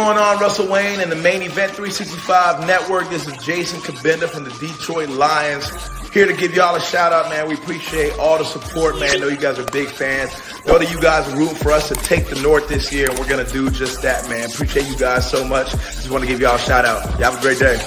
going on, Russell Wayne and the Main Event 365 Network? This is Jason Kabenda from the Detroit Lions. Here to give y'all a shout out, man. We appreciate all the support, man. I know you guys are big fans. Know that you guys are rooting for us to take the North this year, and we're going to do just that, man. Appreciate you guys so much. Just want to give y'all a shout out. Y'all have a great day.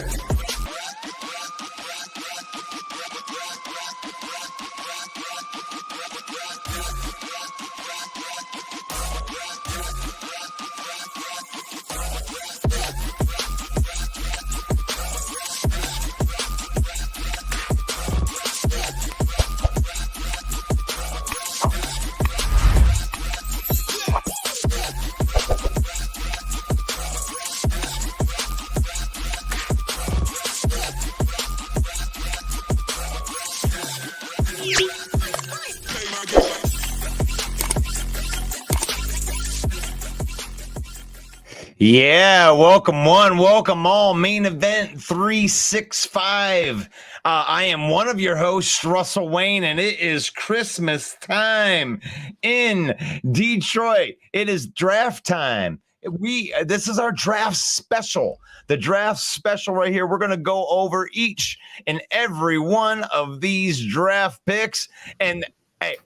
Yeah, welcome one, welcome all. Main Event 365. I am one of your hosts, Russell Wayne, and it is Christmas time in Detroit. It is draft time. This is our draft special. The draft special right here. We're going to go over each and every one of these draft picks. And hey,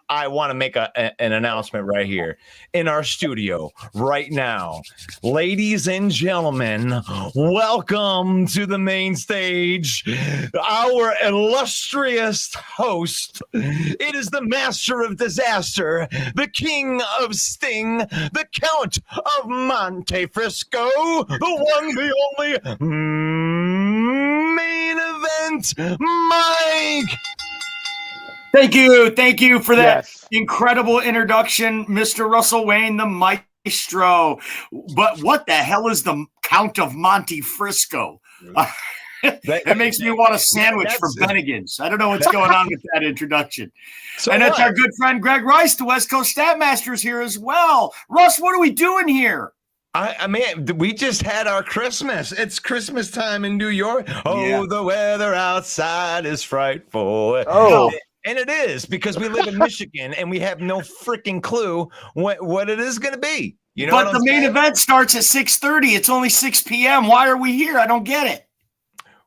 I want to make an announcement right here in our studio right now. Ladies and gentlemen, welcome to the main stage, our illustrious host. It is the master of disaster, the king of sting, the count of Monte Frisco, the one, the only main event, Mike. Thank you for that incredible introduction, Mr. Russell Wayne, the maestro. But what the hell is the Count of Monte Frisco? That makes me want a sandwich for Bennigan's. I don't know what's going on with that introduction. And that's our good friend Greg Rice, the West Coast Statmaster, is here as well. Russ, what are we doing here? I mean, we just had our Christmas. It's Christmas time in New York. Oh, yeah. The weather outside is frightful. Oh. And it is, because we live in Michigan and we have no freaking clue what it is going to be. You know, but the main event starts at 6:30. It's only 6 p.m. Why are we here? I don't get it.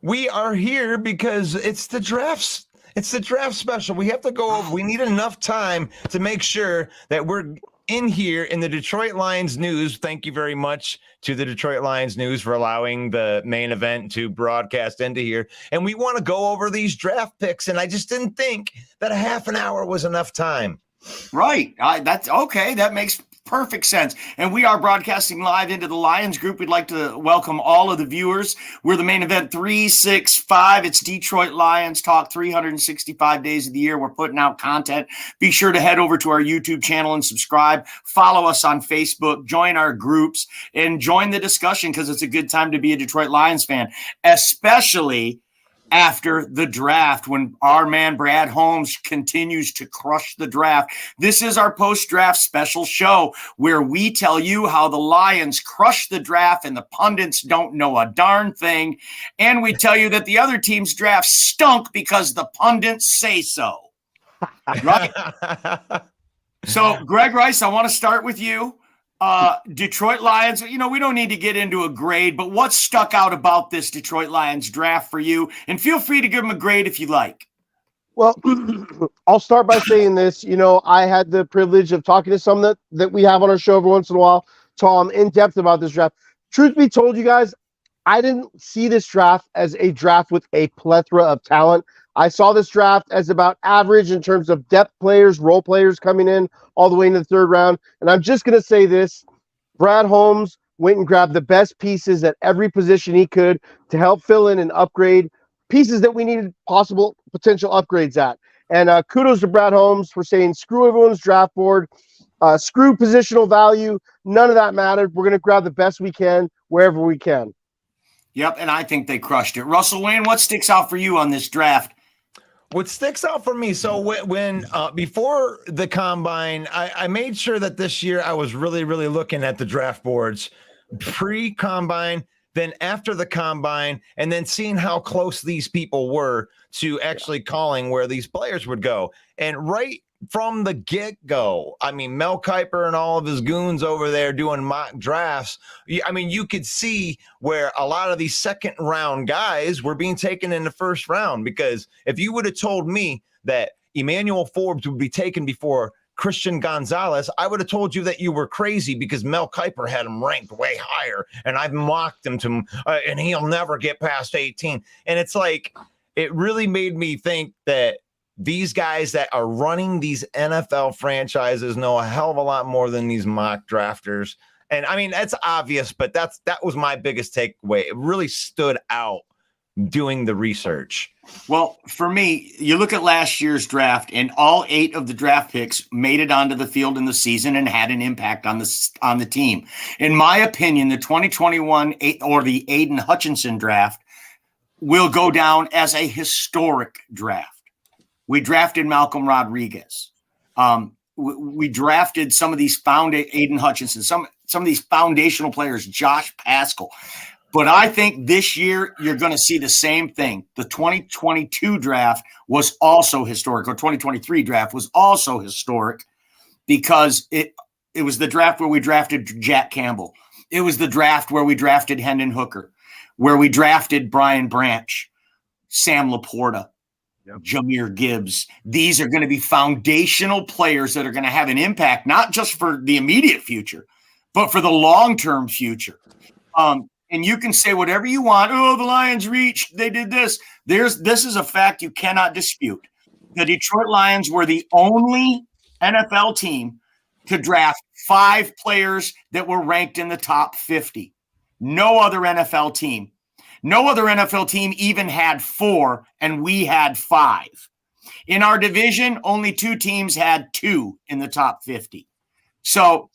We are here because it's the drafts. It's the draft special. We have to go over. We need enough time to make sure that we're in here in the Detroit Lions News. Thank you very much to the Detroit Lions News for allowing the main event to broadcast into here. And we want to go over these draft picks. And I just didn't think that a half an hour was enough time. Right. That's okay. That makes perfect sense. And we are broadcasting live into the Lions group. We'd like to welcome all of the viewers. We're the Main Event 365. It's Detroit Lions Talk 365 days of the year. We're putting out content. Be sure to head over to our YouTube channel and subscribe. Follow us on Facebook. Join our groups and join the discussion, because it's a good time to be a Detroit Lions fan, especially after the draft, when our man Brad Holmes continues to crush the draft. This is our post-draft special show where we tell you how the Lions crushed the draft and the pundits don't know a darn thing. And we tell you that the other team's draft stunk because the pundits say so. Right? So, Greg Rice, I want to start with you. Detroit Lions, you know, we don't need to get into a grade, but what stuck out about this Detroit Lions draft for you? And feel free to give them a grade if you like. Well, I'll start by saying this. You know, I had the privilege of talking to some that we have on our show every once in a while, Tom, in depth about this draft. Truth be told, you guys, I didn't see this draft as a draft with a plethora of talent. I saw this draft as about average in terms of depth players, role players coming in all the way into the third round. And I'm just going to say this. Brad Holmes went and grabbed the best pieces at every position he could to help fill in and upgrade pieces that we needed possible potential upgrades at. And kudos to Brad Holmes for saying, screw everyone's draft board, screw positional value. None of that mattered. We're going to grab the best we can wherever we can. Yep, and I think they crushed it. Russell Wayne, what sticks out for you on this draft? What sticks out for me, so when before the combine, I made sure that this year I was really looking at the draft boards pre-combine then after the combine, and then seeing how close these people were to actually calling where these players would go. And right from the get-go, I mean, Mel Kiper and all of his goons over there doing mock drafts, I mean, you could see where a lot of these second-round guys were being taken in the first round, because if you would have told me that Emmanuel Forbes would be taken before Christian Gonzalez, I would have told you that you were crazy, because Mel Kiper had him ranked way higher, and I've mocked him to and he'll never get past 18. And it's like, it really made me think that these guys that are running these NFL franchises know a hell of a lot more than these mock drafters. And I mean, that's obvious, but that was my biggest takeaway. It really stood out doing the research. Well, for me, you look at last year's draft, and all 8 of the draft picks made it onto the field in the season and had an impact on the team. In my opinion, the 2021 or the Aiden Hutchinson draft will go down as a historic draft. We drafted Malcolm Rodriguez. We drafted some of these Aiden Hutchinson, some of these foundational players, Josh Pascal. But I think this year you're going to see the same thing. The 2022 draft was also historic, or 2023 draft was also historic, because it was the draft where we drafted Jack Campbell. It was the draft where we drafted Hendon Hooker, where we drafted Brian Branch, Sam LaPorta, Jahmyr Gibbs. These are going to be foundational players that are going to have an impact, not just for the immediate future, but for the long-term future. And you can say whatever you want. Oh, the Lions reached, they did this. This is a fact you cannot dispute. The Detroit Lions were the only NFL team to draft 5 players that were ranked in the top 50. No other NFL team. No other NFL team even had 4, and we had 5. In our division, only 2 teams had 2 in the top 50. So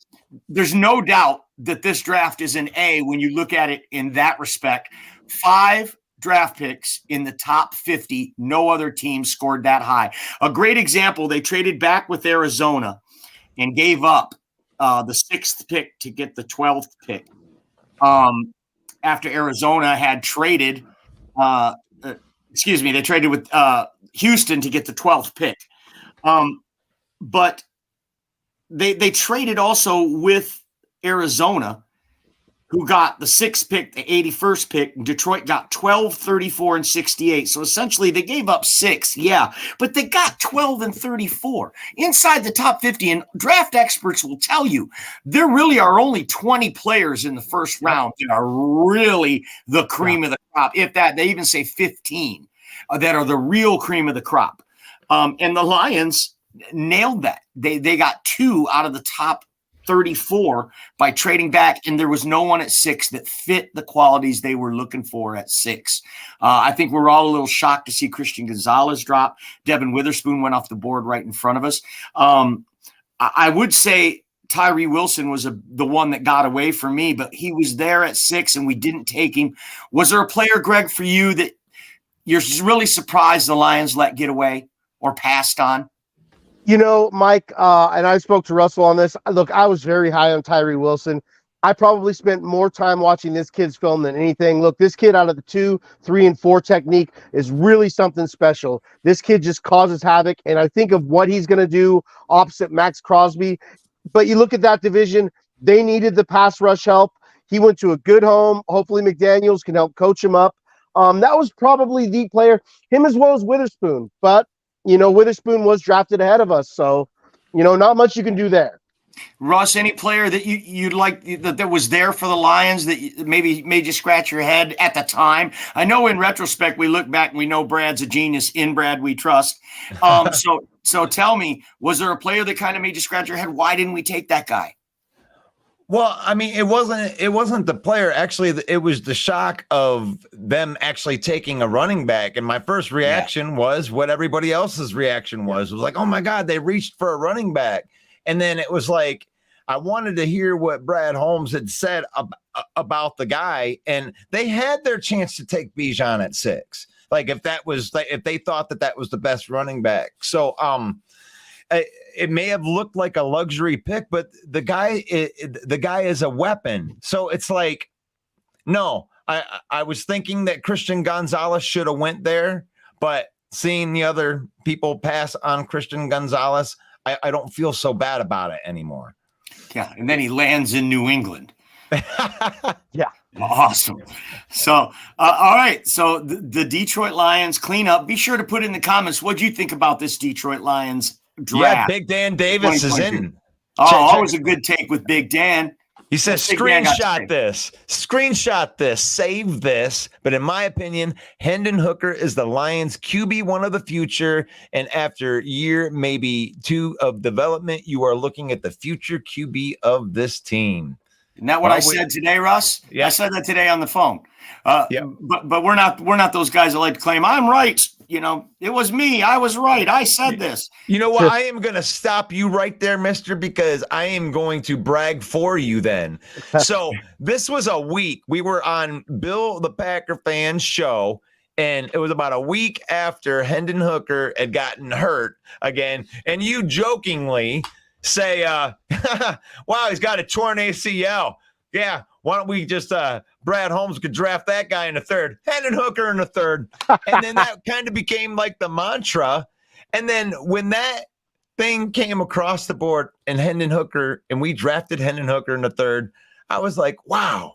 there's no doubt that this draft is an A when you look at it in that respect. 5 draft picks in the top 50. No other team scored that high. A great example, they traded back with Arizona and gave up the 6th pick to get the 12th pick. After Arizona had traded, they traded with Houston to get the 12th pick. But they traded also with Arizona, who got the 6th pick, the 81st pick. Detroit got 12, 34, and 68. So essentially they gave up 6, but they got 12 and 34 inside the top 50. And draft experts will tell you there really are only 20 players in the first round that are really the cream of the crop. If that, they even say 15 that are the real cream of the crop. And the Lions nailed that. They got 2 out of the top 34 by trading back, and there was no one at 6 that fit the qualities they were looking for at 6. I think we're all a little shocked to see Christian Gonzalez drop. Devin Witherspoon went off the board right in front of us. I would say Tyree Wilson was the one that got away from me, but he was there at 6 and we didn't take him. Was there a player, Greg, for you that you're really surprised the Lions let get away or passed on? You know, Mike, and I spoke to Russell on this. Look, I was very high on Tyree Wilson. I probably spent more time watching this kid's film than anything. Look, this kid out of the 2, 3, and 4 technique is really something special. This kid just causes havoc, and I think of what he's going to do opposite Max Crosby. But you look at that division, they needed the pass rush help. He went to a good home. Hopefully McDaniels can help coach him up. That was probably the player, him as well as Witherspoon. But you know, Witherspoon was drafted ahead of us, so, you know, not much you can do there. Russ, any player that you'd like that was there for the Lions that maybe made you scratch your head at the time? I know in retrospect we look back and we know Brad's a genius. In Brad we trust. So tell me, was there a player that kind of made you scratch your head? Why didn't we take that guy? Well, I mean, it wasn't the player. Actually, it was the shock of them actually taking a running back. And my first reaction was what everybody else's reaction was. It was like, oh my God, they reached for a running back. And then it was like, I wanted to hear what Brad Holmes had said about the guy. And they had their chance to take Bijan at 6. Like if they thought that was the best running back. So, it may have looked like a luxury pick, but the guy is a weapon. So it's like, no, I was thinking that Christian Gonzalez should have went there, but seeing the other people pass on Christian Gonzalez, I don't feel so bad about it anymore. Yeah, and then he lands in New England. Yeah. Awesome. So, all right. So the Detroit Lions clean up. Be sure to put in the comments what you think about this Detroit Lions draft. Yeah, Big Dan Davis is in. Oh, always a good take with Big Dan. He says, screenshot this, save this. But in my opinion, Hendon Hooker is the Lions QB1 of the future. And after year, maybe 2 of development, you are looking at the future QB of this team. Isn't that what I said today, Russ? Yeah. I said that today on the phone. But we're not those guys that like to claim I'm right. You know, it was me. I was right. I said this. You know what? I am going to stop you right there, mister, because I am going to brag for you then. So this was a week. We were on Bill the Packer Fan's show, and it was about a week after Hendon Hooker had gotten hurt again. And you jokingly say, wow, he's got a torn ACL. Yeah, why don't we just Brad Holmes could draft that guy in the 3rd, Hendon Hooker in the 3rd. And then that kind of became like the mantra. And then when that thing came across the board and Hendon Hooker, and we drafted Hendon Hooker in the 3rd, I was like, wow,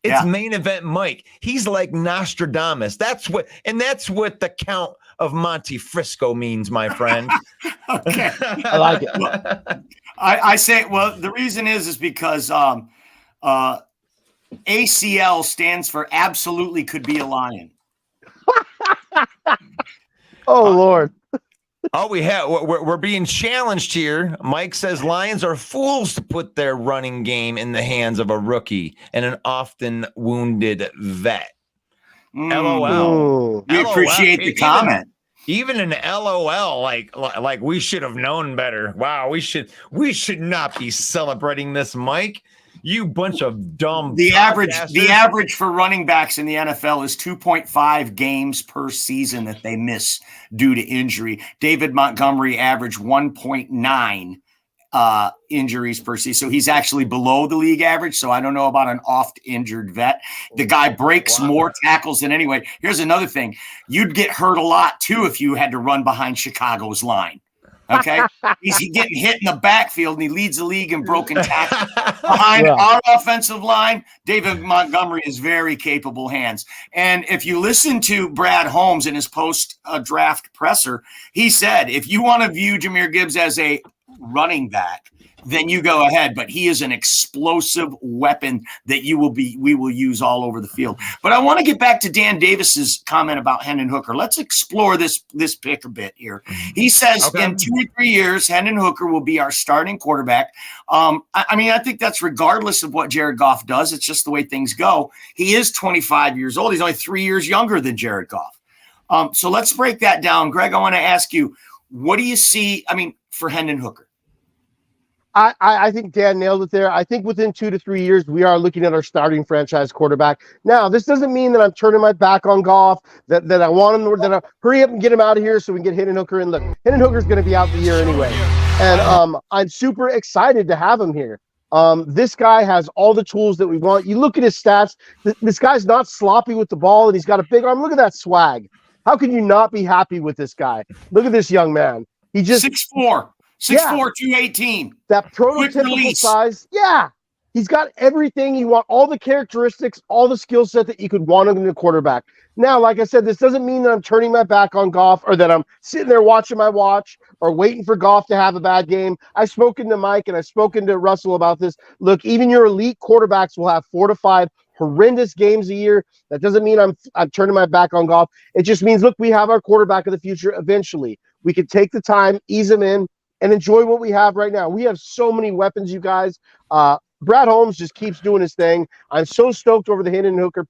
it's main event Mike. He's like Nostradamus. That's what the Count of Monte Frisco means, my friend. Okay. I like it. Well, I say, well, the reason is because ACL stands for absolutely could be a lion. Oh, Lord. Oh, we're being challenged here. Mike says Lions are fools to put their running game in the hands of a rookie and an often wounded vet. LOL. We appreciate the comment. Even an LOL, like we should have known better. Wow, we should not be celebrating this, Mike. You bunch of dumb. The average for running backs in the NFL is 2.5 games per season that they miss due to injury. David Montgomery averaged 1.9 injuries per season. So he's actually below the league average. So I don't know about an oft-injured vet. The guy breaks more tackles than anyway. Here's another thing. You'd get hurt a lot, too, if you had to run behind Chicago's line. Okay? He's getting hit in the backfield, and he leads the league in broken tackles. Behind our offensive line, David Montgomery is very capable hands. And if you listen to Brad Holmes in his post-draft presser, he said, if you want to view Jamir Gibbs as a running back, then you go ahead. But he is an explosive weapon that we will use all over the field. But I want to get back to Dan Davis's comment about Hendon Hooker. Let's explore this pick a bit here. He says in 2 or 3 years, Hendon Hooker will be our starting quarterback. I think that's regardless of what Jared Goff does. It's just the way things go. He is 25 years old. He's only 3 years younger than Jared Goff. So let's break that down. Greg, I want to ask you, what do you see, for Hendon Hooker? I think Dan nailed it there. I think within 2 to 3 years, we are looking at our starting franchise quarterback. Now, this doesn't mean that I'm turning my back on Goff, that I want him, that I hurry up and get him out of here so we can get Hendon Hooker in. Look, Hendon Hooker's going to be out the year anyway. And I'm super excited to have him here. This guy has all the tools that we want. You look at his stats. This guy's not sloppy with the ball, and he's got a big arm. Look at that swag. How can you not be happy with this guy? Look at this young man. He just 6'4". 6'4", 218. That prototypical size. Yeah. He's got everything you want, all the characteristics, all the skill set that you could want in a quarterback. Now, like I said, this doesn't mean that I'm turning my back on Goff or that I'm sitting there watching my watch or waiting for Goff to have a bad game. I've spoken to Mike and I've spoken to Russell about this. Look, even your elite quarterbacks will have 4 to 5 horrendous games a year. That doesn't mean I'm turning my back on Goff. It just means, look, we have our quarterback of the future eventually. We can take the time, ease him in, and enjoy what we have right now. We have so many weapons, you guys. Brad Holmes just keeps doing his thing. I'm so stoked over the Hendon Hooker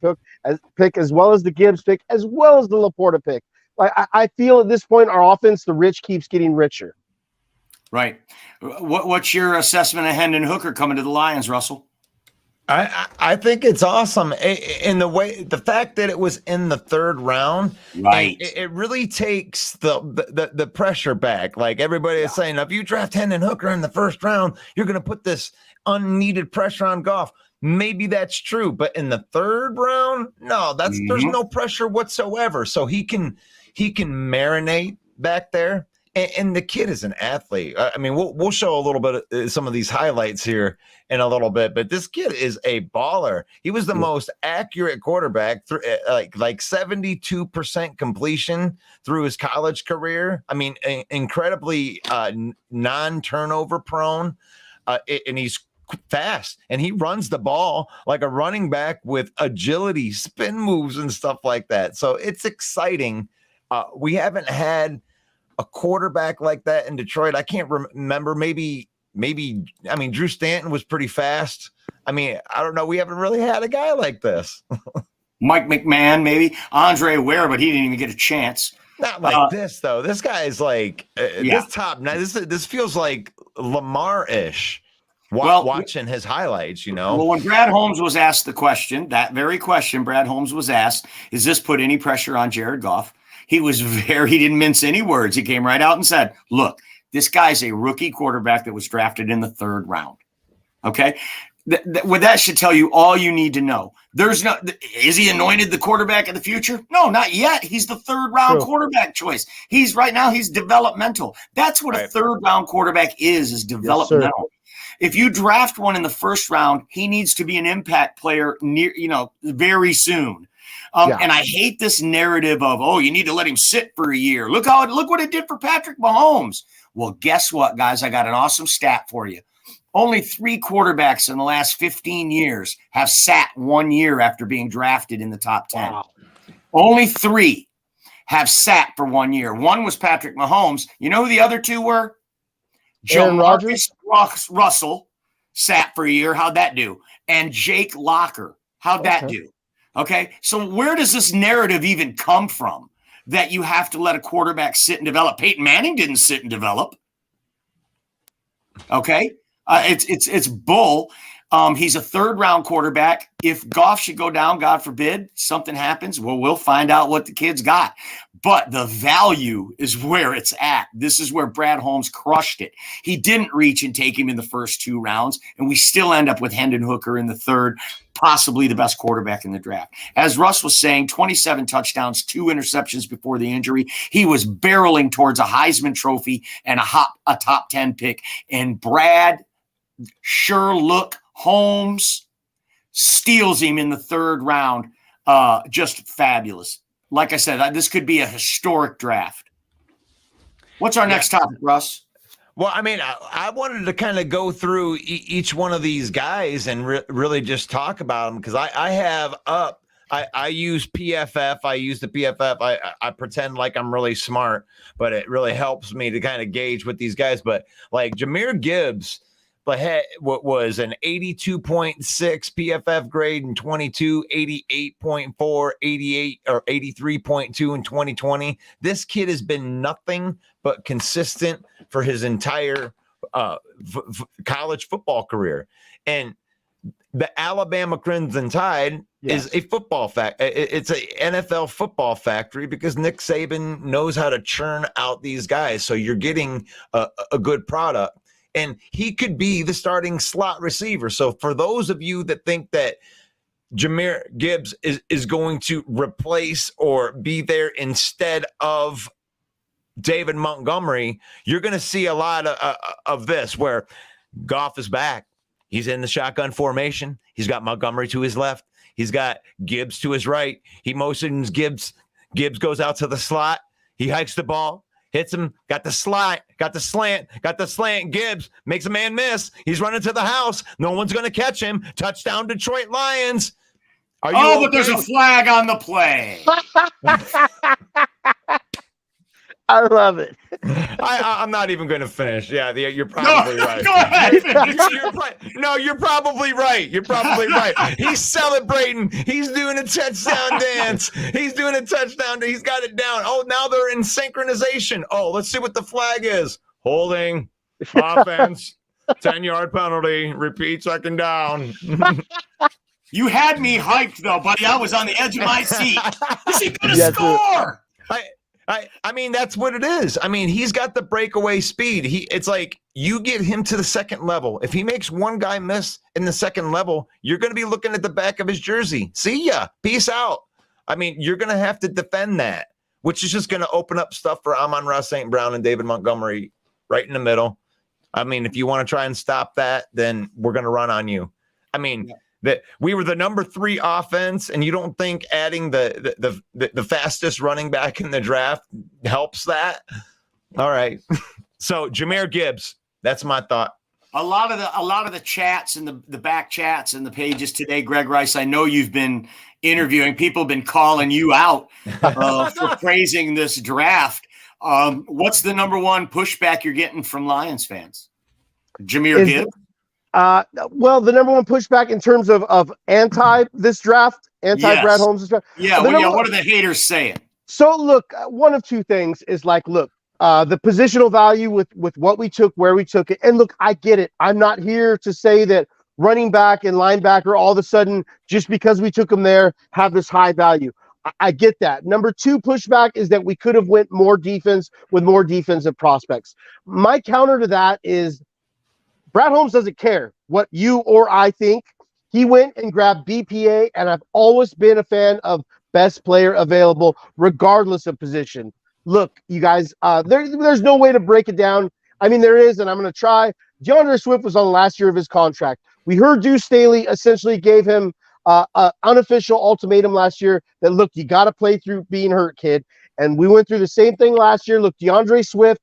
pick, as well as the Gibbs pick, as well as the LaPorta pick. Like I feel at this point, our offense, the rich keeps getting richer. Right. What's your assessment of Hendon Hooker coming to the Lions, Russell? I think it's awesome in the fact that it was in the 3rd round. Right. It really takes the pressure back. Like everybody is saying, if you draft Hendon Hooker in the 1st round, you're going to put this unneeded pressure on Goff. maybe that's true. But in the third round, no, there's no pressure whatsoever. So he can marinate back there. And the kid is an athlete. I mean, we'll show a little bit of some of these highlights here in a little bit, but this kid is a baller. He was the most accurate quarterback, like 72% completion through his college career. I mean, incredibly non-turnover prone, and he's fast, and he runs the ball like a running back with agility, spin moves, and stuff like that. So it's exciting. We haven't had a quarterback like that in Detroit. I can't remember. Maybe. I mean, Drew Stanton was pretty fast. I mean, I don't know. We haven't really had a guy like this. Mike McMahon, maybe Andre Ware, but he didn't even get a chance. Not like this though. This guy is like this top. This feels like Lamar-ish. Watching his highlights, Well, when Brad Holmes was asked the question, that very question, Brad Holmes was asked, "Is this put any pressure on Jared Goff?" He didn't mince any words. He came right out and said, look, this guy's a rookie quarterback that was drafted in the third round. Okay. That should tell you all you need to know. Is he anointed the quarterback of the future? No, not yet. He's the third round quarterback choice. He's developmental. That's what a third round quarterback is developmental. Yes, if you draft one in the first round, he needs to be an impact player very soon. And I hate this narrative of, you need to let him sit for a year. Look what it did for Patrick Mahomes. Well, guess what, guys? I got an awesome stat for you. Only 3 quarterbacks in the last 15 years have sat 1 year after being drafted in the top 10. Wow. Only 3 have sat for 1 year. One was Patrick Mahomes. You know who the other 2 were? Jamarcus Russell sat for a year. How'd that do? And Jake Locker. How'd that do? Okay, so where does this narrative even come from that you have to let a quarterback sit and develop? Peyton Manning didn't sit and develop. Okay, it's bull. He's a third-round quarterback. If Goff should go down, God forbid, something happens, well, we'll find out what the kid's got. But the value is where it's at. This is where Brad Holmes crushed it. He didn't reach and take him in the first 2 rounds, and we still end up with Hendon Hooker in the third, possibly the best quarterback in the draft. As Russ was saying, 27 touchdowns, 2 interceptions before the injury. He was barreling towards a Heisman Trophy and a top 10 pick. And Brad Sherlock Holmes steals him in the third round. Just fabulous. Like I said, this could be a historic draft. What's our next topic, Russ? Well, I mean, I wanted to kind of go through each one of these guys and really just talk about them because I use PFF. I use the PFF. I pretend like I'm really smart, but it really helps me to kind of gauge with these guys. But like Jamir Gibbs, what was an 82.6 PFF grade in 22, 88.4, 88 or 83.2 in 2020. This kid has been nothing but consistent for his entire college football career. And the Alabama Crimson Tide is a football it's a NFL football factory because Nick Saban knows how to churn out these guys. So you're getting a good product. And he could be the starting slot receiver. So for those of you that think that Jahmyr Gibbs is going to replace or be there instead of David Montgomery, you're going to see a lot of this where Goff is back. He's in the shotgun formation. He's got Montgomery to his left. He's got Gibbs to his right. He motions Gibbs. Gibbs goes out to the slot. He hikes the ball. Hits him, got the slant. Gibbs makes a man miss. He's running to the house. No one's going to catch him. Touchdown, Detroit Lions. But there's a flag on the play. I love it. I'm not even going to finish. Yeah, you're probably right. Go ahead. You're probably right. You're probably right. He's celebrating. He's doing a touchdown dance. He's doing a touchdown. He's got it down. Oh, now they're in synchronization. Oh, let's see what the flag is. Holding. Offense. 10-yard penalty. Repeat, second down. You had me hyped, though, buddy. I was on the edge of my seat. Is he going to score? I mean, that's what it is. I mean, he's got the breakaway speed. It's like you get him to the second level. If he makes one guy miss in the second level, you're going to be looking at the back of his jersey. See ya. Peace out. I mean, you're going to have to defend that, which is just going to open up stuff for Amon-Ra St. Brown and David Montgomery right in the middle. I mean, if you want to try and stop that, then we're going to run on you. I mean, that we were the number 3 offense, and you don't think adding the fastest running back in the draft helps that? All right. So Jamir Gibbs, that's my thought. A lot of the chats and the back chats and the pages today, Greg Rice, I know you've been interviewing. People have been calling you out for praising this draft. What's the number one pushback you're getting from Lions fans? Jahmyr Gibbs? Well, the number one pushback in terms of anti this draft, Brad Holmes' draft. Yeah, what are the haters saying? So look, one of two things is like, look, the positional value with what we took, where we took it. And look, I get it. I'm not here to say that running back and linebacker all of a sudden, just because we took them there, have this high value. I get that. Number 2 pushback is that we could have went more defense with more defensive prospects. My counter to that is Brad Holmes doesn't care what you or I think. He went and grabbed BPA, and I've always been a fan of best player available, regardless of position. Look, you guys, there's no way to break it down. I mean, there is, and I'm going to try. DeAndre Swift was on the last year of his contract. We heard Deuce Staley essentially gave him an unofficial ultimatum last year that, look, you got to play through being hurt, kid. And we went through the same thing last year. Look, DeAndre Swift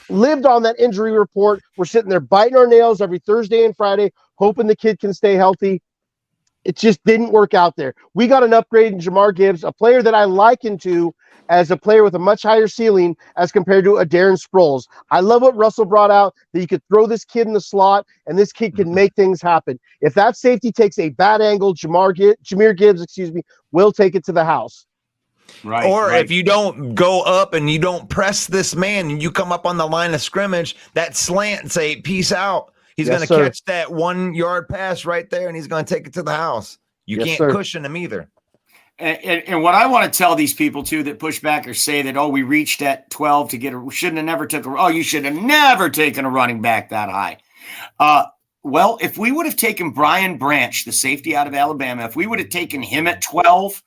lived on that injury report. We're sitting there biting our nails every Thursday and Friday, hoping the kid can stay healthy. It just didn't work out there. We got an upgrade in Jahmyr Gibbs, a player that I liken to as a player with a much higher ceiling as compared to a Darren Sproles. I love what Russell brought out, that you could throw this kid in the slot and this kid can make things happen. If that safety takes a bad angle, Jamir Gibbs, will take it to the house. Right. Or if you don't go up and you don't press this man and you come up on the line of scrimmage, that slant and say, peace out. He's going to catch that 1 yard pass right there, and he's going to take it to the house. You can't cushion him either. And what I want to tell these people, too, that push back or say that, we reached at 12 to get you should have never taken a running back that high. Well, if we would have taken Brian Branch, the safety out of Alabama, if we would have taken him at 12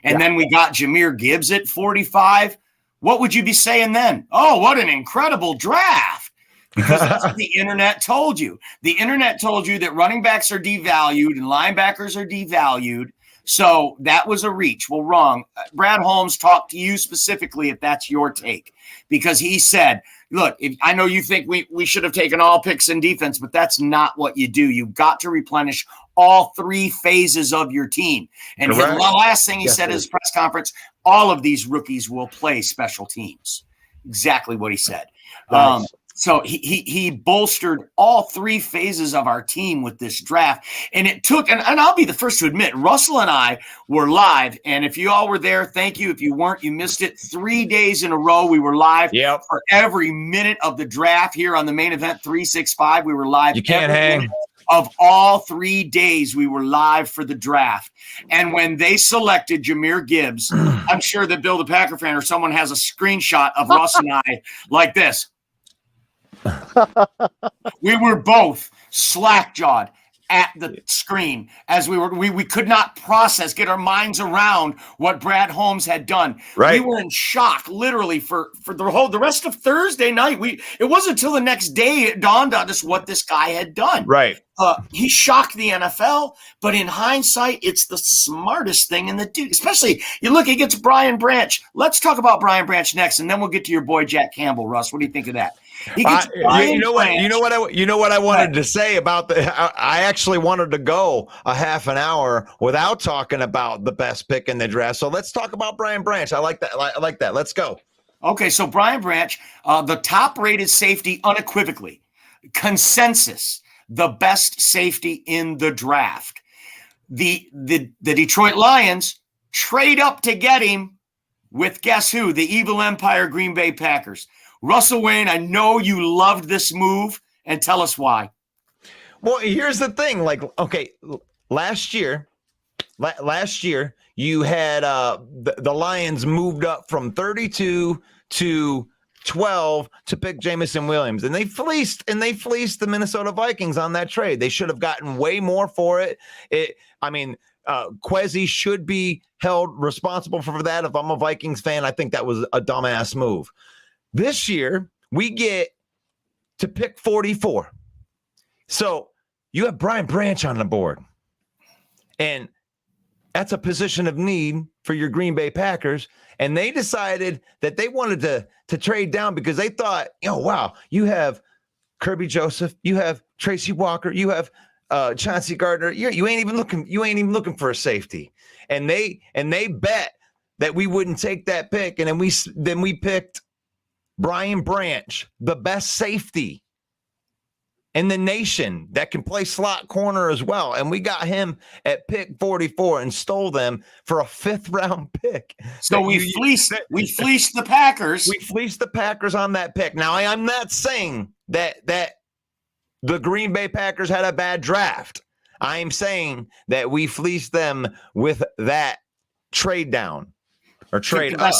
and then we got Jahmyr Gibbs at 45, what would you be saying then? Oh, what an incredible draft. Because that's what the internet told you. The internet told you that running backs are devalued and linebackers are devalued. So that was a reach. Well, wrong. Brad Holmes talked to you specifically if that's your take, because he said, look, I know you think we should have taken all picks in defense, but that's not what you do. You've got to replenish all 3 phases of your team. And the last thing he said in his press conference, all of these rookies will play special teams. Exactly what he said. Nice. So he bolstered all 3 phases of our team with this draft. And it took, and I'll be the first to admit, Russell and I were live. And if you all were there, thank you. If you weren't, you missed it. 3 days in a row, we were live for every minute of the draft here on the Main Event 365. We were live. You can't hang. Of all 3 days, we were live for the draft. And when they selected Jahmyr Gibbs, I'm sure that Bill the Packer fan or someone has a screenshot of Russ and I like this. We were both slack-jawed at the screen as we could not get our minds around what Brad Holmes had done. Right. We were in shock literally for the rest of Thursday night. It wasn't until the next day it dawned on us what this guy had done. Right. He shocked the NFL, but in hindsight, it's the smartest thing in the dude. Especially, you look against Brian Branch. Let's talk about Brian Branch next, and then we'll get to your boy Jack Campbell. Russ, what do you think of that? You know what I wanted to say about I actually wanted to go a half an hour without talking about the best pick in the draft. So let's talk about Brian Branch. I like that. I like that. Let's go. Okay, so Brian Branch, the top-rated safety unequivocally, consensus, the best safety in the draft. The Detroit Lions trade up to get him with guess who? The Evil Empire Green Bay Packers. Russell Wayne, I know you loved this move, and tell us why. Well, here's the thing. Last year, you had the Lions moved up from 32 to 12 to pick Jamison Williams, and they fleeced the Minnesota Vikings on that trade. They should have gotten way more for it. Kwesi should be held responsible for that. If I'm a Vikings fan, I think that was a dumbass move. This year, we get to pick 44. So you have Brian Branch on the board, and that's a position of need for your Green Bay Packers. And they decided that they wanted to trade down because they thought, wow, you have Kirby Joseph, you have Tracy Walker, you have Chauncey Gardner. You ain't even looking for a safety. And they bet that we wouldn't take that pick. And then we picked Brian Branch, the best safety in the nation that can play slot corner as well. And we got him at pick 44 and stole them for a 5th round pick. So we fleeced the Packers. We fleeced the Packers on that pick. Now, I'm not saying that the Green Bay Packers had a bad draft. I'm saying that we fleeced them with that trade down or trade up.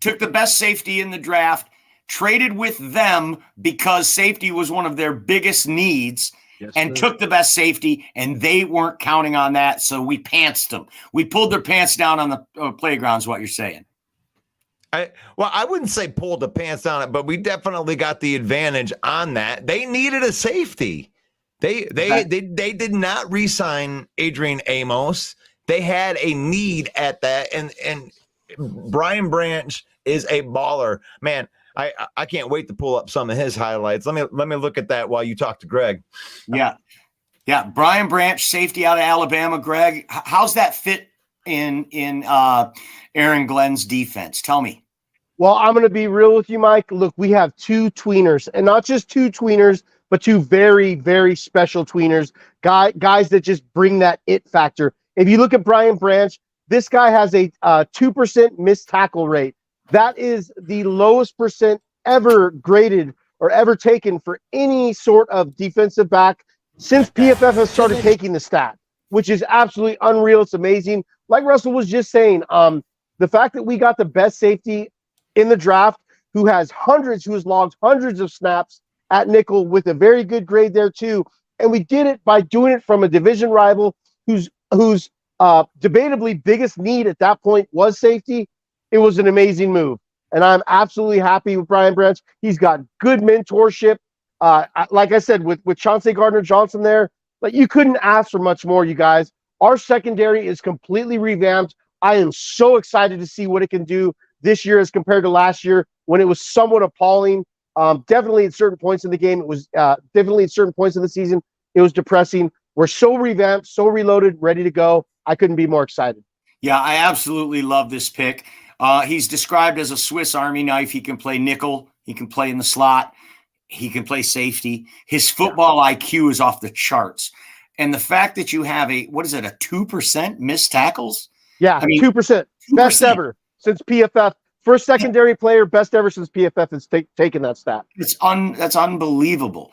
Took the best safety in the draft, traded with them because safety was one of their biggest needs, took the best safety, and they weren't counting on that, so we pantsed them. We pulled their pants down on the playground is what you're saying. I wouldn't say pulled the pants on it, but we definitely got the advantage on that. They needed a safety. They did not re-sign Adrian Amos. They had a need at that, and Brian Branch is a baller, man. I can't wait to pull up some of his highlights. Let me look at that while you talk to Greg. Yeah. Brian Branch, safety out of Alabama. Greg, how's that fit in Aaron Glenn's defense? Tell me. Well, I'm going to be real with you, Mike. Look, we have 2 tweeners, and not just 2 tweeners, but 2 very, very special tweeners, guys that just bring that it factor. If you look at Brian Branch, this guy has a 2% missed tackle rate. That is the lowest percent ever graded or ever taken for any sort of defensive back since PFF has started taking the stat, which is absolutely unreal. It's amazing. Like Russell was just saying, the fact that we got the best safety in the draft who has logged hundreds of snaps at nickel with a very good grade there too. And we did it by doing it from a division rival whose debatably biggest need at that point was safety. It was an amazing move, and I'm absolutely happy with Brian Branch. He's got good mentorship. Like I said, with Chauncey Gardner-Johnson there, like you couldn't ask for much more, you guys. Our secondary is completely revamped. I am so excited to see what it can do this year as compared to last year when it was somewhat appalling. Definitely at certain points in the game, it was definitely at certain points in the season, it was depressing. We're so revamped, so reloaded, ready to go. I couldn't be more excited. Yeah, I absolutely love this pick. He's described as a Swiss Army knife. He can play nickel. He can play in the slot. He can play safety. His football IQ is off the charts. And the fact that you have a 2% missed tackles? Yeah, 2%. Best ever since PFF. First secondary player, best ever since PFF has taken that stat. That's unbelievable.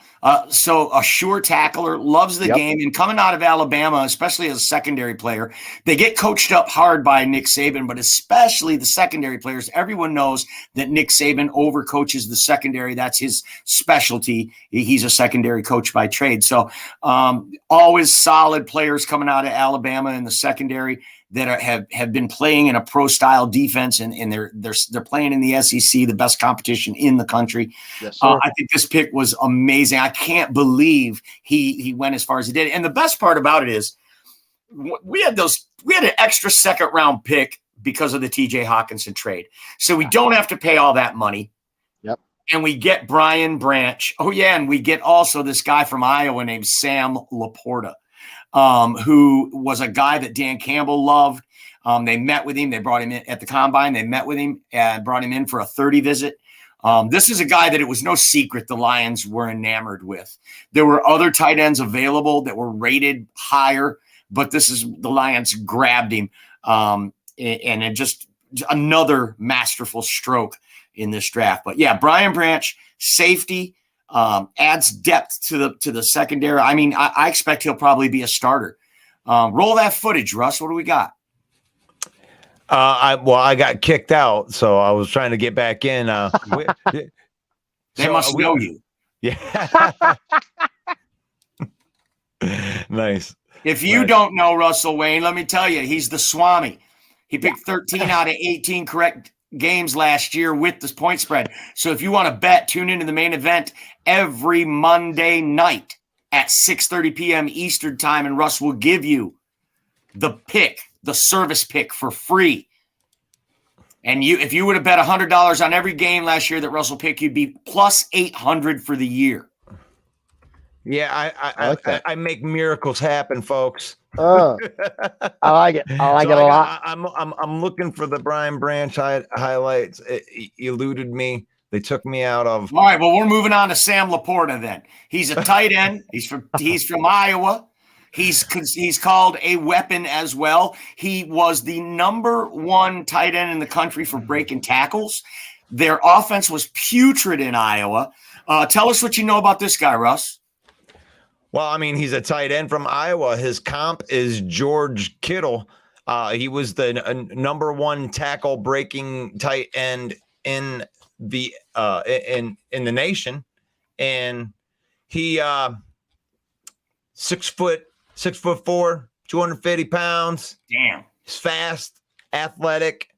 So a sure tackler, loves the game, and coming out of Alabama, especially as a secondary player, they get coached up hard by Nick Saban, but especially the secondary players. Everyone knows that Nick Saban overcoaches the secondary. That's his specialty. He's a secondary coach by trade. So always solid players coming out of Alabama in the secondary that have been playing in a pro-style defense, and they're playing in the SEC, the best competition in the country. Yes, sir. I think this pick was amazing. I can't believe he went as far as he did. And the best part about it is we had an extra 2nd round pick because of the TJ Hawkinson trade. So we don't have to pay all that money. Yep. And we get Brian Branch. Oh yeah, and we get also this guy from Iowa named Sam LaPorta. Who was a guy that Dan Campbell loved. They met with him. They brought him in at the combine. They met with him and brought him in for a 30 visit. This is a guy that it was no secret the Lions were enamored with. There were other tight ends available that were rated higher, but the Lions grabbed him. And it just another masterful stroke in this draft. But yeah, Brian Branch, safety, adds depth to the secondary. I mean, I expect he'll probably be a starter. Roll that footage, Russ. What do we got? I got kicked out, so I was trying to get back in. They must know you. Yeah. Nice. If you don't know Russell Wayne, let me tell you, he's the Swami. He picked 13 out of 18 correct games last year with this point spread. So if you want to bet, tune into the main event every Monday night at 6:30 p.m. Eastern time, and Russ will give you the pick, the service pick for free. And if you would have bet $100 on every game last year that Russell picked, you'd be plus 800 for the year. Yeah, I make miracles happen, folks. I like it. I like it a lot. I'm looking for the Brian Branch highlights. It eluded me. They took me out of. All right, well, we're moving on to Sam LaPorta then. He's a tight end. He's from Iowa. He's called a weapon as well. He was the number 1 tight end in the country for breaking tackles. Their offense was putrid in Iowa. Tell us what you know about this guy, Russ. Well, I mean, he's a tight end from Iowa. His comp is George Kittle. He was the number 1 tackle breaking tight end in the in the nation, and he 6'4", 250 pounds. Damn, he's fast, athletic.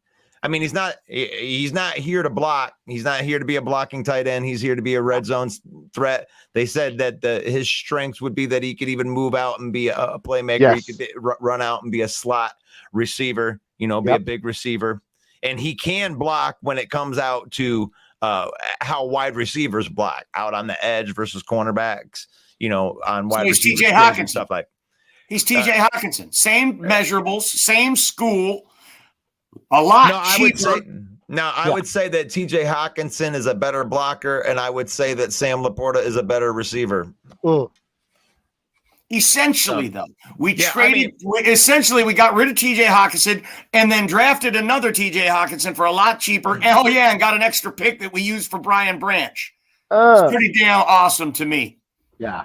I mean, he's not here to block. He's not here to be a blocking tight end. He's here to be a red zone threat. They said that his strengths would be that he could even move out and be a playmaker. Yes. He could run out and be a slot receiver, be a big receiver. And he can block when it comes out to how wide receivers block out on the edge versus cornerbacks, on wide receivers and stuff like. He's TJ Hawkinson. Same measurables, same school. A lot cheaper. I would say that TJ Hawkinson is a better blocker, and I would say that Sam LaPorta is a better receiver. Essentially, though, we got rid of TJ Hawkinson and then drafted another TJ Hawkinson for a lot cheaper. And got an extra pick that we used for Brian Branch. It's pretty damn awesome to me. Yeah.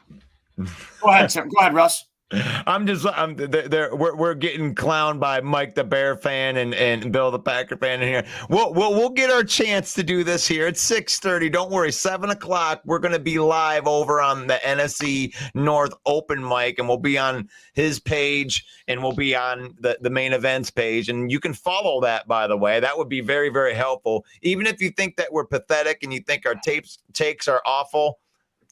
Go ahead, sir. Go ahead, Russ. We're getting clowned by Mike the Bear fan and Bill the Packer fan in here. We'll get our chance to do this here. It's 6:30. Don't worry. 7:00. We're going to be live over on the NFC North open mic, and we'll be on his page, and we'll be on the main events page. And you can follow that, by the way. That would be very, very helpful. Even if you think that we're pathetic and you think our takes are awful,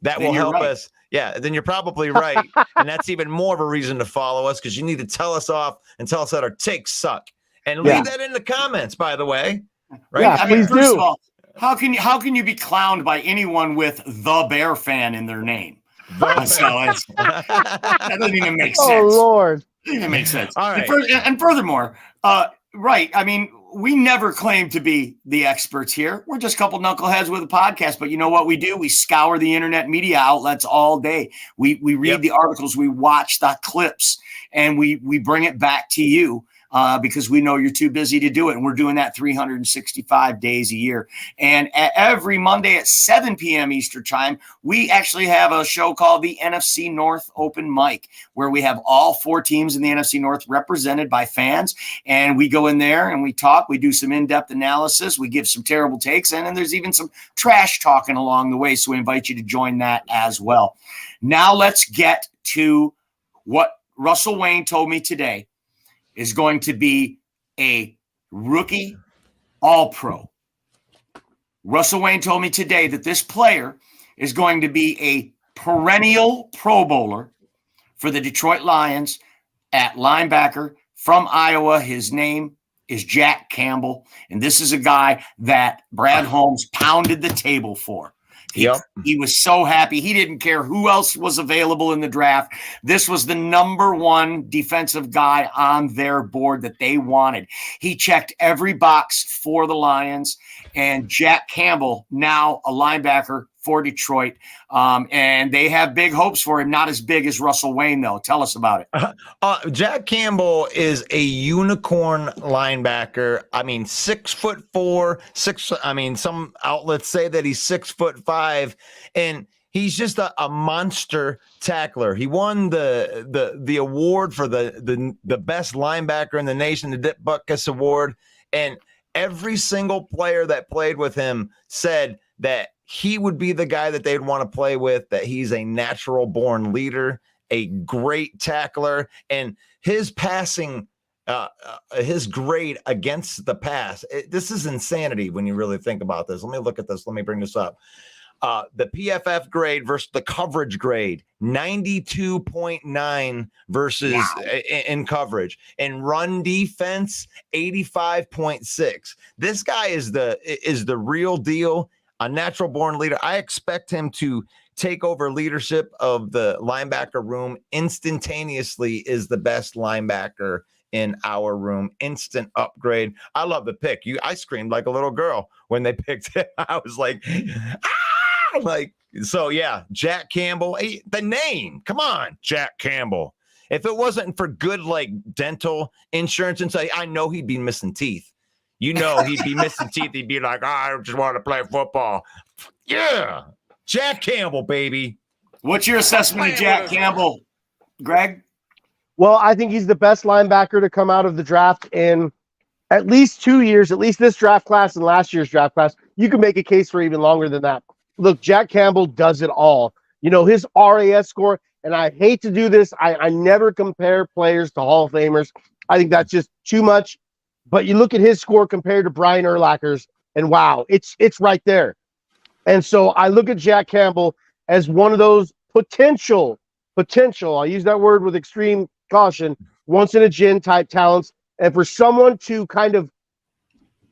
that will help us. Yeah, then you're probably right. And that's even more of a reason to follow us, because you need to tell us off and tell us that our takes suck. And leave that in the comments, by the way. Right? Yeah, please first do. of all, how can you be clowned by anyone with the Bear fan in their name? That doesn't even make sense. Oh, Lord. It doesn't even make sense. All right. And furthermore, right, I mean, we never claim to be the experts here. We're just a couple knuckleheads with a podcast. But you know what we do? We scour the internet media outlets all day. We read the articles. We watch the clips. And we bring it back to you because we know you're too busy to do it. And we're doing that 365 days a year. And every Monday at 7 p.m. Eastern time, we actually have a show called the NFC North Open Mic, where we have all 4 teams in the NFC North represented by fans. And we go in there and we talk. We do some in-depth analysis. We give some terrible takes. And then there's even some trash talking along the way. So we invite you to join that as well. Now let's get to what Russell Wayne told me today is going to be a rookie all-pro. Russell Wayne told me today that this player is going to be a perennial Pro Bowler for the Detroit Lions at linebacker from Iowa. His name is Jack Campbell, and this is a guy that Brad Holmes pounded the table for. He was so happy. He didn't care who else was available in the draft. This was the number 1 defensive guy on their board that they wanted. He checked every box for the Lions, and Jack Campbell, now a linebacker for Detroit. And they have big hopes for him, not as big as Russell Wayne, though. Tell us about it. Jack Campbell is a unicorn linebacker. I mean, 6'4", some outlets say that he's 6'5", and he's just a monster tackler. He won the award for the best linebacker in the nation, the Dick Butkus Award. And every single player that played with him said that he would be the guy that they'd want to play with, that he's a natural born leader, a great tackler, and his passing, his grade against the pass. This is insanity when you really think about this. Let me look at this. Let me bring this up. The PFF grade versus the coverage grade, 92.9 versus in coverage, and run defense, 85.6. This guy is the real deal, a natural born leader. I expect him to take over leadership of the linebacker room instantaneously. Is the best linebacker in our room. Instant upgrade. I love the pick. I screamed like a little girl when they picked it. I was like, like, so yeah, Jack Campbell, the name, come on, Jack Campbell. If it wasn't for good, like, dental insurance and say, I know he'd be missing teeth. He'd be missing teeth. He'd be like, I just want to play football. Yeah. Jack Campbell, baby. What's your assessment of Jack Campbell, Greg? Well, I think he's the best linebacker to come out of the draft in at least 2 years, at least this draft class and last year's draft class. You can make a case for even longer than that. Look, Jack Campbell does it all. His RAS score, and I hate to do this. I never compare players to Hall of Famers. I think that's just too much. But you look at his score compared to Brian Urlacher's, and wow, it's right there. And so I look at Jack Campbell as one of those potential, I'll use that word with extreme caution, once in a gin type talents. And for someone to kind of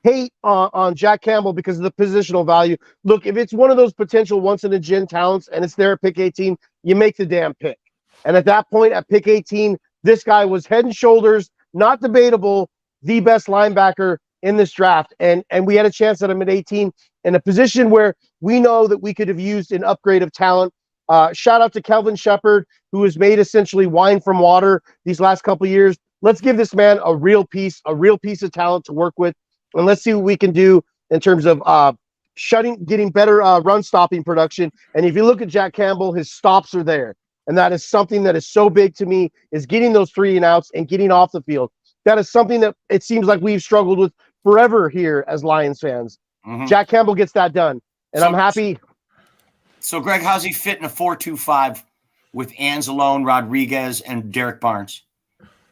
hate on Jack Campbell because of the positional value, look, if it's one of those potential once in a gin talents and it's there at pick 18, you make the damn pick. And at that point, at pick 18, this guy was head and shoulders, not debatable, the best linebacker in this draft. And we had a chance at him at 18 in a position where we know that we could have used an upgrade of talent. Shout out to Kelvin Shepard, who has made essentially wine from water these last couple of years. Let's give this man a real piece of talent to work with. And let's see what we can do in terms of getting better run stopping production. And if you look at Jack Campbell, his stops are there. And that is something that is so big to me, is getting those 3 and outs and getting off the field. That is something that it seems like we've struggled with forever here as Lions fans. Mm-hmm. Jack Campbell gets that done. And I'm happy. So, Greg, how's he fit in a 4-2-5 with Anzalone, Rodriguez, and Derek Barnes?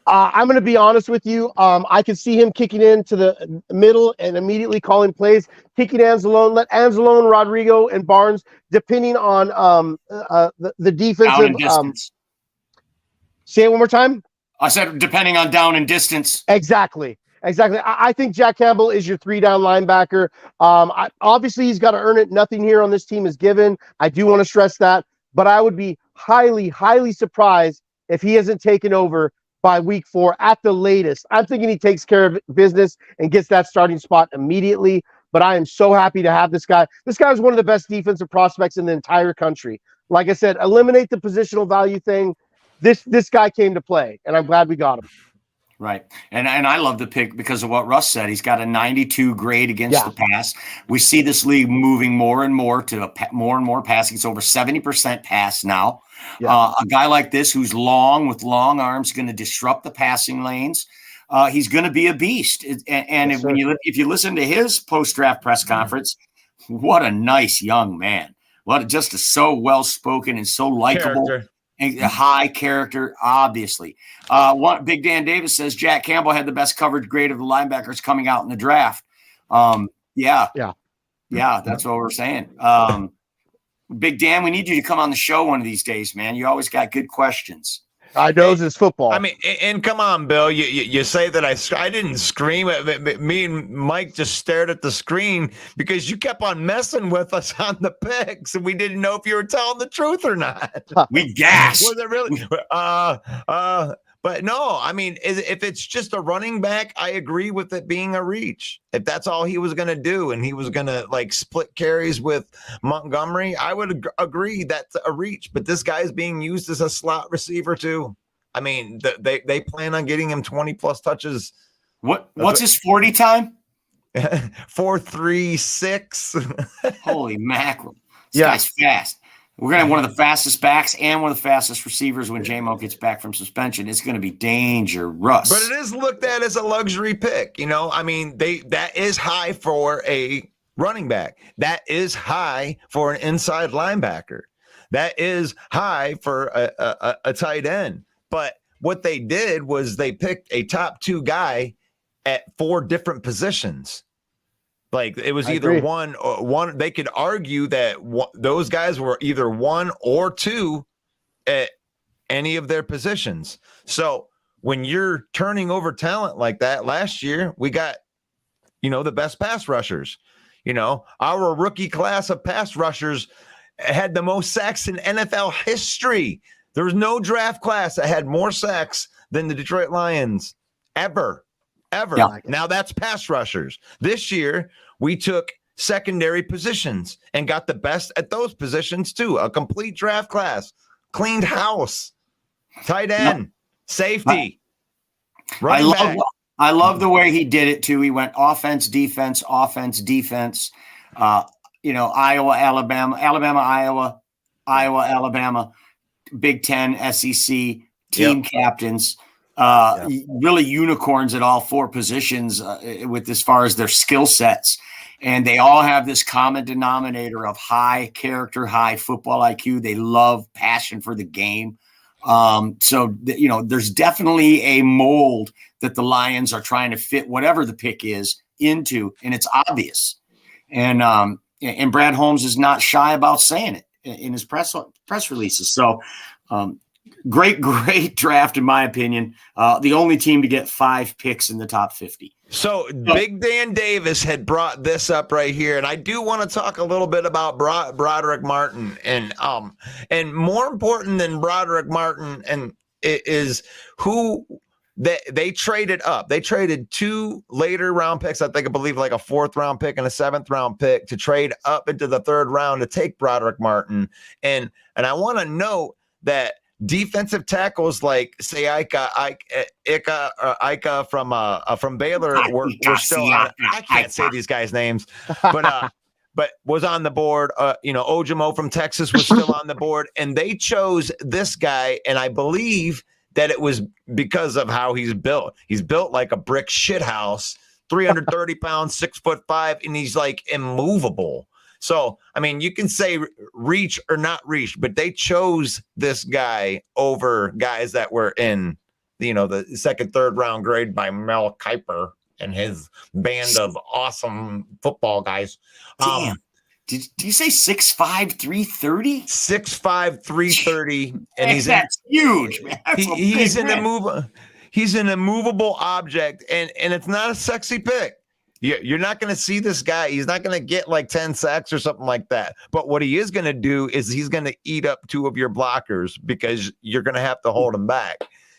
I'm going to be honest with you. I can see him kicking into the middle and immediately calling plays, kicking Anzalone, let Anzalone, Rodrigo, and Barnes, depending on the defensive. Say it one more time. I said depending on down and distance. Exactly. I think Jack Campbell is your 3-down linebacker. Obviously, he's got to earn it. Nothing here on this team is given. I do want to stress that. But I would be highly, highly surprised if he hasn't taken over by week 4 at the latest. I'm thinking he takes care of business and gets that starting spot immediately. But I am so happy to have this guy. This guy is one of the best defensive prospects in the entire country. Like I said, eliminate the positional value thing. This guy came to play, and I'm glad we got him. Right. And I love the pick because of what Russ said. He's got a 92 grade against the pass. We see this league moving more and more to more and more passing. It's over 70% pass now. Yeah. A guy like this who's long with long arms going to disrupt the passing lanes. He's going to be a beast. And yes, if you listen to his post-draft press conference, what a nice young man. Just so well-spoken and so likable. And a high character, obviously. Big Dan Davis says Jack Campbell had the best coverage grade of the linebackers coming out in the draft. Yeah, that's what we're saying. Big Dan, we need you to come on the show one of these days, man. You always got good questions. I know this football. I mean, and come on, Bill. You say that I didn't scream. Me and Mike just stared at the screen because you kept on messing with us on the picks, and we didn't know if you were telling the truth or not. We gasped. Was it really? But no, I mean, if it's just a running back, I agree with it being a reach. If that's all he was going to do and he was going to like split carries with Montgomery, I would agree that's a reach. But this guy is being used as a slot receiver too. I mean, they plan on getting him 20+ touches. What's his 40 time? 4.36. Holy mackerel. This guy's fast. We're going to have one of the fastest backs and one of the fastest receivers when J-Mo gets back from suspension. It's going to be dangerous. But it is looked at as a luxury pick. I mean, that is high for a running back. That is high for an inside linebacker. That is high for a tight end. But what they did was they picked a top 2 guy at 4 different positions. Like it was either one. They could argue that those guys were either 1 or 2 at any of their positions. So when you're turning over talent like that, last year we got, the best pass rushers. Our rookie class of pass rushers had the most sacks in NFL history. There was no draft class that had more sacks than the Detroit Lions ever. Yeah. Now that's pass rushers. This year, we took secondary positions and got the best at those positions too. A complete draft class, cleaned house, tight end, safety, running back. I love the way he did it too. He went offense, defense, offense, defense. Iowa, Alabama, Iowa, Alabama, Big Ten, SEC, team captains. Really unicorns at all 4 positions with as far as their skill sets. And they all have this common denominator of high character, high football IQ. They love passion for the game. There's definitely a mold that the Lions are trying to fit whatever the pick is into, and it's obvious. And Brad Holmes is not shy about saying it in his press releases. So great draft, in my opinion. The only team to get 5 picks in the top 50. So Big Dan Davis had brought this up right here, and I do want to talk a little bit about Brodric Martin, and more important than Brodric Martin, and it is who they traded up. They traded 2 later round picks, I believe like a 4th round pick and a 7th round pick to trade up into the 3rd round to take Brodric Martin, and I want to note that defensive tackles like say Ika from Baylor were still on. I can't say these guys' names, but was on the board. Ojimo from Texas was still on the board, and they chose this guy, and I believe that it was because of how he's built. He's built like a brick shithouse, 330 pounds, 6'5", and he's like immovable. So, I mean, you can say reach or not reach, but they chose this guy over guys that were in, the 2nd, 3rd round grade by Mel Kiper and his band of awesome football guys. Damn. Did you say 6'5", 330? 6'5", 330, and that's huge, man. He's an immovable object, and it's not a sexy pick. You're not going to see this guy. He's not going to get like 10 sacks or something like that. But what he is going to do is he's going to eat up 2 of your blockers because you're going to have to hold him back.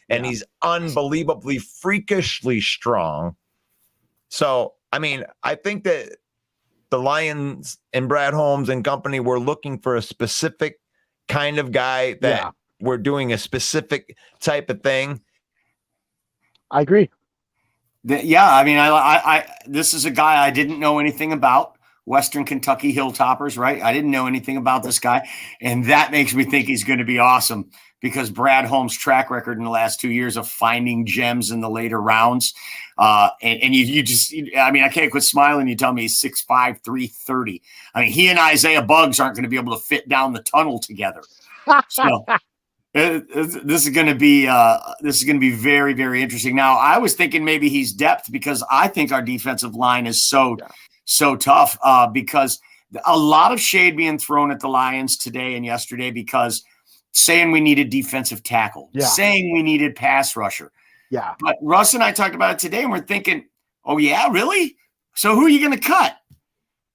And he's unbelievably freakishly strong. So, I mean, I think that the Lions and Brad Holmes and company were looking for a specific kind of guy that were doing a specific type of thing. I agree. I mean, I this is a guy I didn't know anything about. Western Kentucky Hilltoppers, right? I didn't know anything about this guy, and that makes me think he's going to be awesome because Brad Holmes' track record in the last 2 years of finding gems in the later rounds, and you just, I mean, I can't quit smiling. You tell me he's 6'5", 330. I mean, he and Isaiah Buggs aren't going to be able to fit down the tunnel together. So. This is going to be very, very interesting. Now, I was thinking maybe he's depth because I think our defensive line is so tough because a lot of shade being thrown at the Lions today and yesterday because saying we needed defensive tackle, saying we needed pass rusher. Yeah. But Russ and I talked about it today, and we're thinking, oh yeah, really? So who are you going to cut?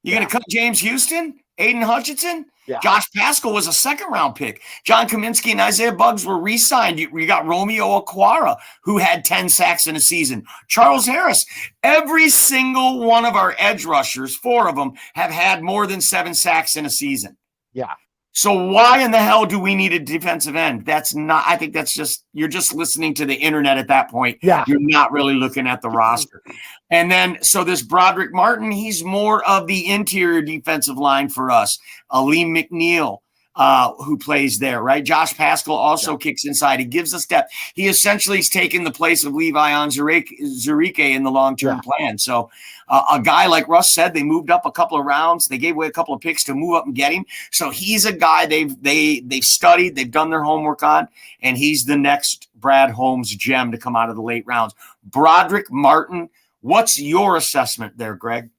You're going to cut James Houston, Aiden Hutchinson? Yeah. Josh Paschal was a 2nd round pick. John Kaminsky and Isaiah Buggs were re-signed. You got Romeo Okwara, who had 10 sacks in a season. Charles Harris. Every single one of our edge rushers, 4 of them, have had more than 7 sacks in a season. Yeah. So why in the hell do we need a defensive end? I think that's just, you're just listening to the internet at that point. Yeah. You're not really looking at the roster. And then, so this Brodric Martin, he's more of the interior defensive line for us. Aleem McNeil, who plays there, right? Josh Paschal also kicks inside. He gives us depth. He essentially is taking the place of Levi on Zurike in the long-term plan. So a guy like Russ said, they moved up a couple of rounds. They gave away a couple of picks to move up and get him. So he's a guy they've studied, they've done their homework on, and he's the next Brad Holmes gem to come out of the late rounds. Brodric Martin, what's your assessment there, Greg?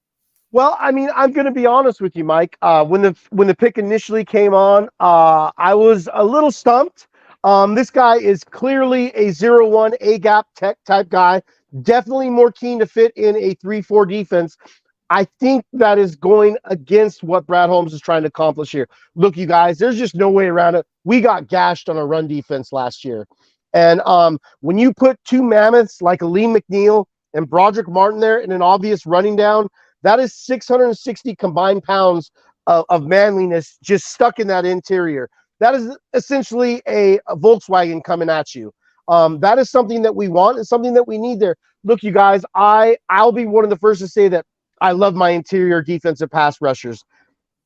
Well, I mean, I'm going to be honest with you, Mike. When the pick initially came on, I was a little stumped. This guy is clearly a 0-1 A-gap tech type guy. Definitely more keen to fit in a 3-4 defense. I think that is going against what Brad Holmes is trying to accomplish here. Look, you guys, there's just no way around it. We got gashed on a run defense last year. And when you put two mammoths like Lee McNeil and Brodric Martin there in an obvious running down, that is 660 combined pounds of manliness just stuck in that interior. That is essentially a Volkswagen coming at you. That is something that we want and something that we need there. Look, you guys, I'll be one of the first to say that I love my interior defensive pass rushers.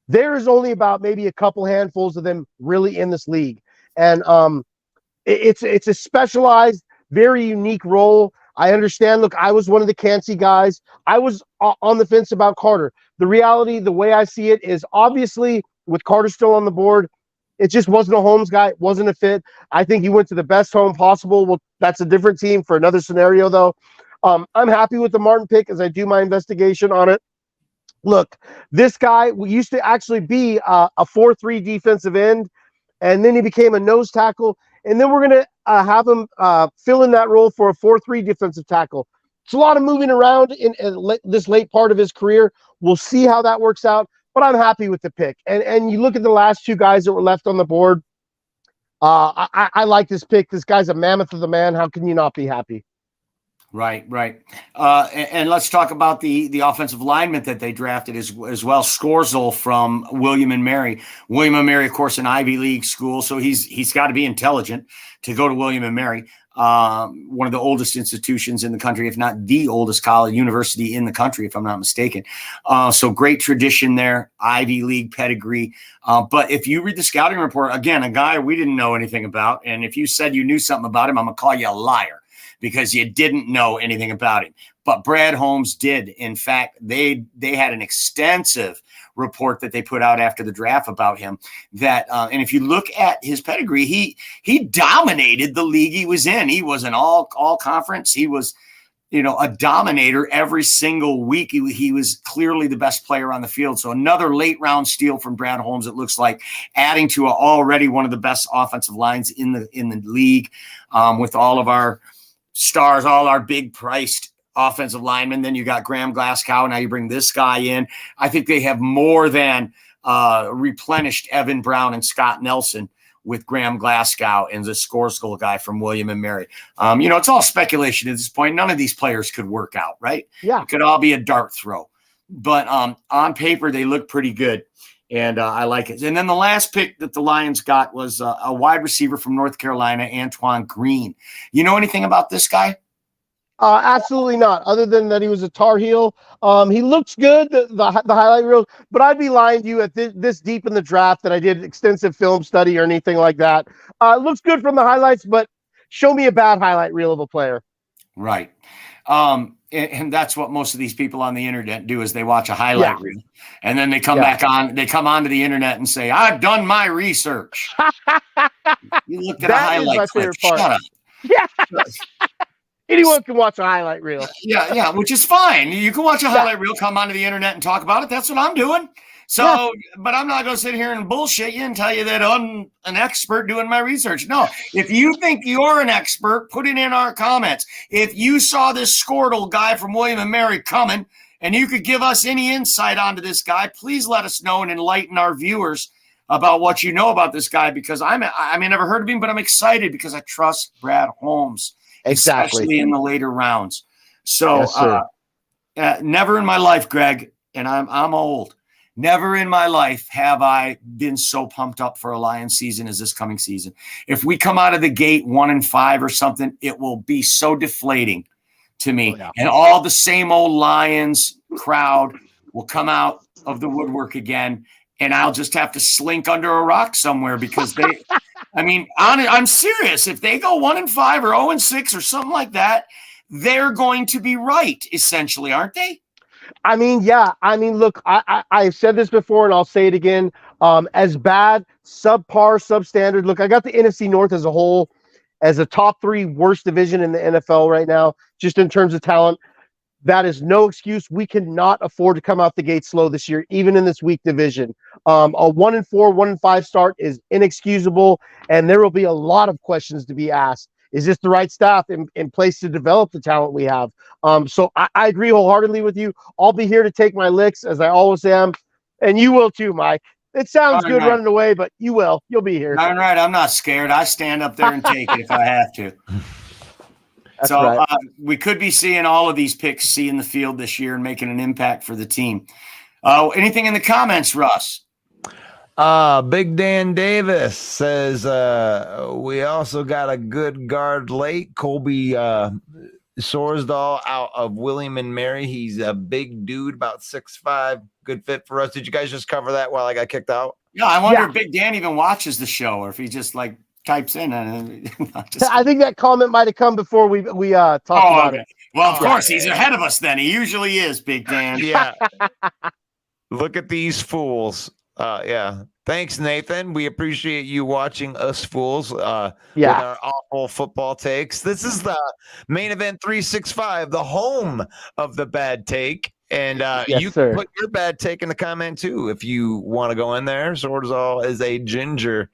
There is only about maybe a couple handfuls of them really in this league. And it's a specialized, very unique role. I understand. Look, I was one of the Cansey guys. I was on the fence about Carter. The reality, the way I see it, is obviously with Carter still on the board, it just wasn't a Holmes guy. It wasn't a fit. I think he went to the best home possible. Well, that's a different team for another scenario, though. I'm happy with the Martin pick as I do my investigation on it. Look, this guy used to actually be a 4-3 defensive end, and then he became a nose tackle. And then we're going to have him fill in that role for a 4-3 defensive tackle. It's a lot of moving around in this late part of his career. We'll see how that works out, but I'm happy with the pick. And you look at the last two guys that were left on the board. I like this pick. This guy's a mammoth of the man. How can you not be happy? Right. And let's talk about the offensive lineman that they drafted as well. Sorsdal from William and Mary. William and Mary, of course, an Ivy League school, so he's got to be intelligent to go to William and Mary, one of the oldest institutions in the country, if not the oldest college university in the country, if I'm not mistaken. So great tradition there, Ivy League pedigree. But if you read the scouting report, again, a guy we didn't know anything about, and if you said you knew something about him, I'm going to call you a liar, because you didn't know anything about him. But Brad Holmes did. In fact, they had an extensive report that they put out after the draft about him. That and if you look at his pedigree, he dominated the league he was in. He was an all conference. He was, a dominator every single week. He was clearly the best player on the field. So another late round steal from Brad Holmes, it looks like, adding to already one of the best offensive lines in the league, with all of our stars, all our big priced offensive linemen. Then you got Graham Glasgow. Now you bring this guy in. I think they have more than replenished Evan Brown and Scott Nelson with Graham Glasgow and the Sorsdal guy from William and Mary. It's all speculation at this point. None of these players could work out, right? Yeah. It could all be a dart throw. But on paper, they look pretty good. And I like it. And then the last pick that the Lions got was a wide receiver from North Carolina, Antoine Green. You know anything about this guy? Absolutely not, other than that he was a Tar Heel. He looks good, the highlight reel, but I'd be lying to you at this deep in the draft that I did extensive film study or anything like that. It looks good from the highlights, but show me a bad highlight reel of a player. Right. And that's what most of these people on the internet do, is they watch a highlight reel and then they come back on. They come onto the internet and say, "I've done my research." You looked at a highlight clip. Shut up. Yeah. Anyone can watch a highlight reel. Yeah, which is fine. You can watch a highlight reel, come onto the internet and talk about it. That's what I'm doing. So, but I'm not going to sit here and bullshit you and tell you that I'm an expert doing my research. No, if you think you're an expert, put it in our comments. If you saw this Sorsdal guy from William and Mary coming and you could give us any insight onto this guy, please let us know and enlighten our viewers about what you know about this guy, because I never heard of him, but I'm excited because I trust Brad Holmes, especially in the later rounds. So never in my life, Greg, and I'm old, never in my life have I been so pumped up for a Lions season as this coming season. If we come out of the gate 1-5 or something, it will be so deflating to me. And all the same old Lions crowd will come out of the woodwork again. and I'll just have to slink under a rock somewhere because they. I mean, I'm serious. If they go 1-5 or 0-6 or something like that, they're going to be right, essentially, aren't they? I mean, yeah. I mean, look, I've said this before, and I'll say it again. As bad, subpar, substandard. Look, I got the NFC North as a whole as a top 3 worst division in the NFL right now, just in terms of talent. That is no excuse. We cannot afford to come out the gate slow this year, even in this weak division. A 1-4, 1-5 start is inexcusable, and there will be a lot of questions to be asked. Is this the right staff in place to develop the talent we have? So I agree wholeheartedly with you. I'll be here to take my licks, as I always am, and you will too, Mike. It sounds good running away, but you will. You'll be here. All right. I'm not scared. I stand up there and take it if I have to. That's so right. We could be seeing all of these picks in the field this year and making an impact for the team. Anything in the comments, Russ? Big Dan Davis says we also got a good guard late. Colby Sorsdal out of William and Mary. He's a big dude, about 6'5", good fit for us. Did you guys just cover that while I got kicked out? Yeah, I wonder if Big Dan even watches the show or if he just like types in. I think that comment might have come before we talked about it. Well, of course, he's ahead of us then. He usually is, Big Dan. Yeah. Look at these fools. Yeah. Thanks, Nathan. We appreciate you watching us fools with our awful football takes. This is the Main Event 365, the home of the bad take. And you can put your bad take in the comment too if you want to go in there. Sorsdal is a ginger.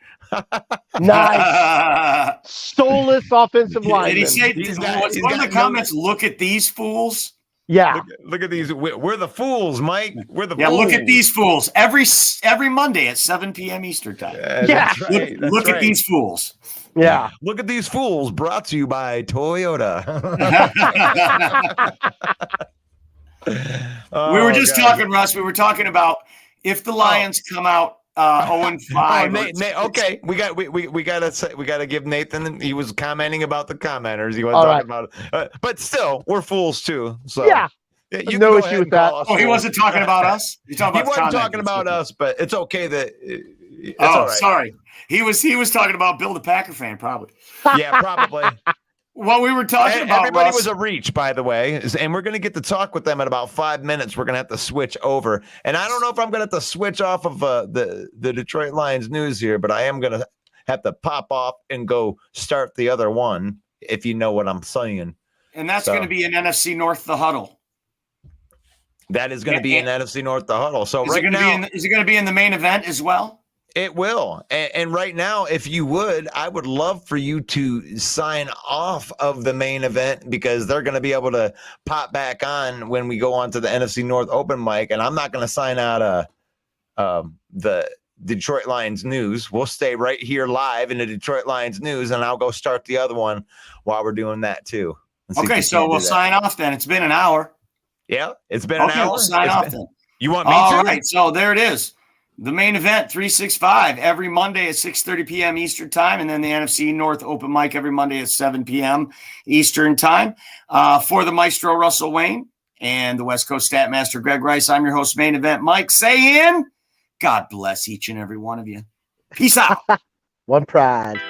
Nice. Soulless offensive lineman. Did he say what's one of the comments? Look at these fools. Yeah. Look at these. We're the fools, Mike. We're the fools. Fools. Look at these fools every Monday at 7 p.m. Eastern time. Yeah. Right, look at these fools. Yeah. Look at these fools. Brought to you by Toyota. We were just talking, Russ. We were talking about if the Lions come out 0-5. Okay, we gotta give Nathan. He was commenting about the commenters. He wasn't talking about it, but still, we're fools too. So yeah, you no issue with that. Oh, he wasn't talking about us. He wasn't talking about us, but it's okay that. Sorry. He was talking about Bill the Packer fan, probably. Yeah, probably. What we were talking about, everybody Russ, was a reach, by the way, and we're going to get to talk with them in about 5 minutes. We're going to have to switch over, and I don't know if I'm going to have to switch off of the Detroit Lions news here, but I am going to have to pop off and go start the other one, if you know what I'm saying. And that's going to be an NFC North the huddle. That is going to be an NFC North the huddle. So is it going to be in the main event as well? It will. And right now, if you would, I would love for you to sign off of the main event because they're going to be able to pop back on when we go on to the NFC North open mic. And I'm not going to sign out the Detroit Lions news. We'll stay right here live in the Detroit Lions news, and I'll go start the other one while we're doing that too. Okay, so we'll sign off then. It's been an hour. Yeah, it's been an hour. We'll sign off then. You want me to? All right, so there it is. The main event, 365, every Monday at 6:30 p.m. Eastern time, and then the NFC North open mic every Monday at 7 p.m. Eastern time. For the Maestro Russell Wayne and the West Coast Statmaster Greg Rice, I'm your host, Main Event Mike, saying God bless each and every one of you. Peace out. One pride.